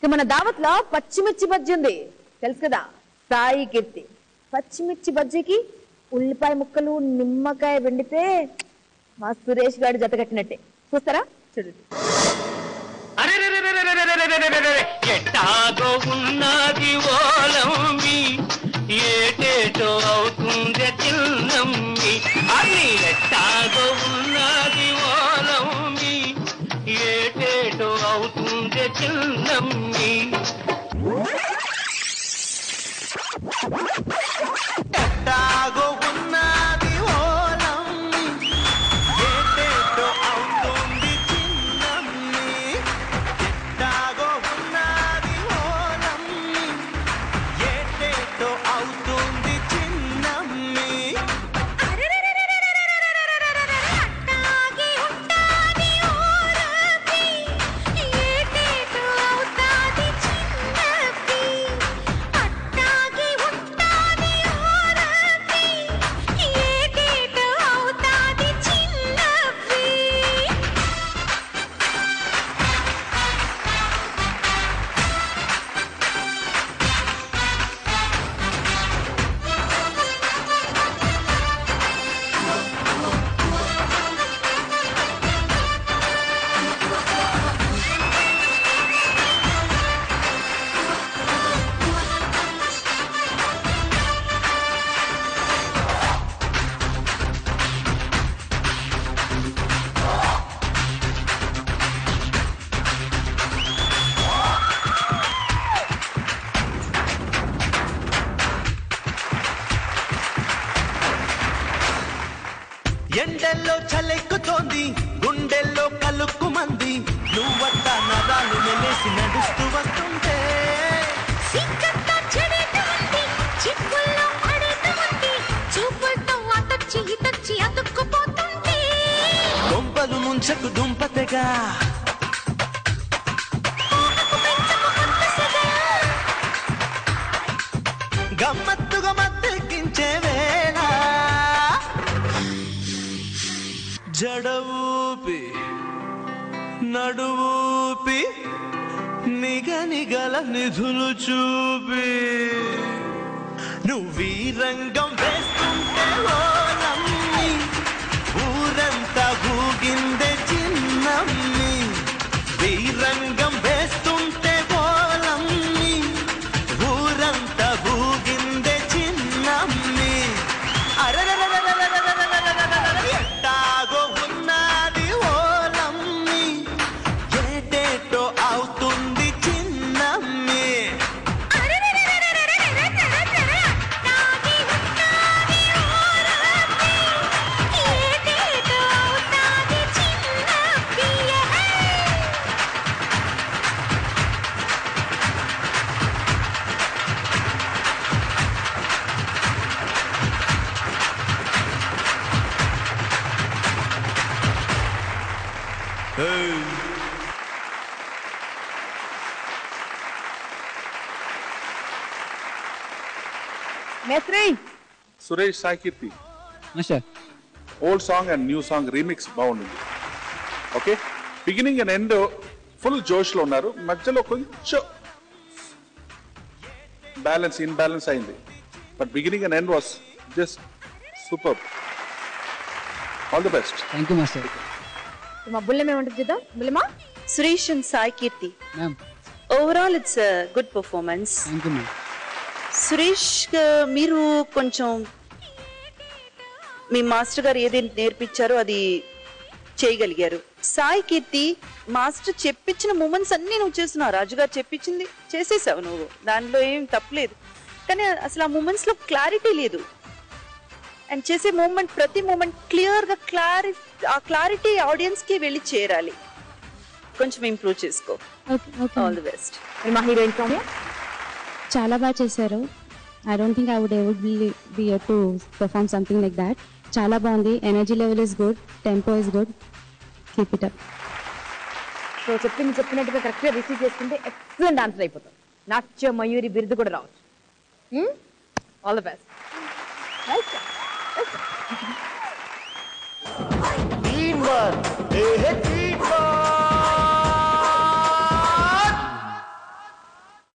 So మన దావత్లో పచ్చిమిర్చి బజ్జీ ఉంది, తెలుసు కదా, సాయి కీర్తి. పచ్చిమిర్చి బజ్జీకి ఉల్లిపాయ ముక్కలు నిమ్మకాయ వెండితే మా సురేష్ గారు జత కట్టినట్టే. చూస్తారా? చూడండి. ఎట్టాగో ఉన్నది ఓలమ్మి, ఏటేటో అవుతుంది చిన్నమ్మి. అది ఎట్టాగో ఉన్నది ఓలమ్మి, ఏటేటో అవుతుంది చిన్నమ్మి. ఎట్టాగో ఉన్నది ఓలమ్మి, ఏటేటో అవుతుంది చిన్నమ్మి. ఎట్టాగో ఉన్నది ఓలమ్మి, ఏటేటో అవుతుంది చిన్నమ్మి. ఎండల్లో చలెక్కుతోంది, గుండెల్లో కలుక్కుమంది, నువ్వట్ట నరాలు మెలేసి నడుస్తూ వస్తుంటే దొంపలు ముంచకు దుంపతెగా గమ్మత్తుగా మత్తెక్కించే వేళ జడవూపి నడువూపి నిగనిగల నిధులు చూపి నువ్వీ రంగం వేస్తుంటే ఓలమ్మి, ఊరంతా ఊగిందే చిన్నమ్మి. వీరంగం వేస్తుంటే ఓలమ్మి, ఊరంతా ఊగిందే చిన్నమ్మి. ఎట్టాగో ఉన్నది ఓలమ్మి, ఏటేటో అవుతుంది చిన్నమ్మి. మేస్త్రి Suresh Sai Keerthi, old song and new song remix బాగుంది. Okay, beginning and end full జోష్ లో ఉన్నారు, మధ్యలో కొంచెం బ్యాలెన్స్ ఇన్బ్యాలెన్స్ అయింది, but beginning and end was just super. All the best. Thank you master. మా బుల్లెం ఏమంటుంది చూద్దాం. బుల్లెమా? Suresh and Sai Keerthi, ma'am overall it's good performance. Thank you ma'am. Suresh మీరు కొంచెం మీ మాస్టర్ గారు ఏదైతే నేర్పించారో అది చేయగలిగారు. సాయి కీర్తి మాస్టర్ చెప్పించిన మూమెంట్స్ అన్ని నువ్వు చేస్తున్నావు, రాజుగారు చెప్పించింది చేసేసావు నువ్వు, దానిలో ఏం తప్పలేదు. కానీ అసలు ఆ మూమెంట్స్ లో క్లారిటీ లేదు, అండ్ చేసే మూమెంట్ ప్రతి మూమెంట్ క్లియర్ గా ఆ క్లారిటీ ఆడియన్స్ కి వెళ్ళి చేరాలి. కొంచెం ఇంప్రూవ్ చేసుకో. All the best. మా హీరోయిన్ సౌమ్య చాలా బాగా చేశారు. I don't think I would ever be able to perform something like that. చాలా బాగుంది. Energy level is good, tempo is good, keep it up. So చెప్పినట్టుగా కరెక్ట్గా రిసీవ్ చేసుకుంటే ఎక్సలెంట్ ఆన్సర్ అయిపోతుంది. నాట్య మయూరి బిరుదు కూడా రావచ్చు. All the best. Team work,